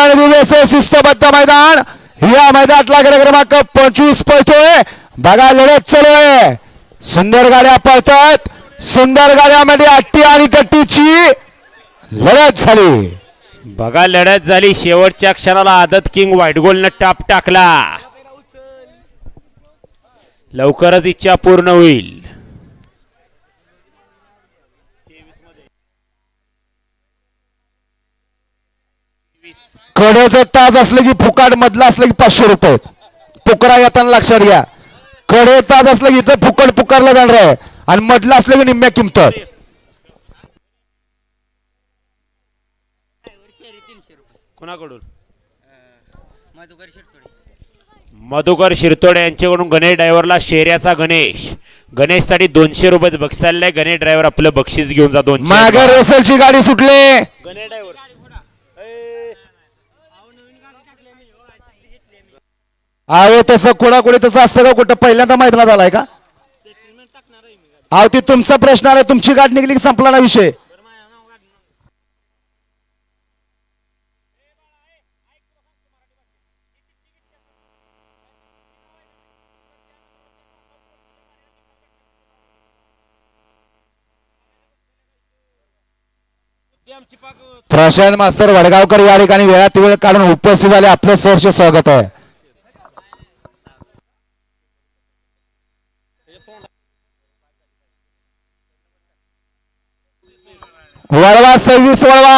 आणि दिव्य शिस्तबद्ध मैदान या मैदानातला गड क्रमांक 25 पळतोय बघा लढत चालू आहे सुंदर गाड्या पळतात सुंदर गाड्यामध्ये अट्टी आणि टट्टीची लढत झाली बघा लढत झाली शेवटच्या क्षणाला आदत किंग व्हाईट गोल्डनं टाप टाकला लवकरच इच्छा पूर्ण होईल कडेचं ताज असलं की फुकाट मधला असलं की 500 रुपये पुकारा येताना लक्षात घ्या कडे ताज असलं की इथं फुकट पुकारला जाणार आहे आणि मधला असलं की निम्म्या किंमत कोणाकडून मधुकर शिरतोडे यांच्याकडून गणेश ड्रायव्हरला शेऱ्याचा गणेश साठी 200 रुपये बक्षीस आलेले गणेश ड्रायव्हर आपलं बक्षीस घेऊन जा 200 मागे रेसलची गाडी सुटली गणेश ड्रायव्हर अहो तसं कोणाकोणी तसं असतं का कुठं पहिल्यांदा मैदानात आलाय का अहो ती तुमचा प्रश्न आला तुमची गाठ निघली की संपला ना विषय प्रशांत मास्तर वडगावकर या ठिकाणी वेळात वेळ काढून उपस्थित झाले आपलं सहर्ष स्वागत आहे वळवा 26 वळवा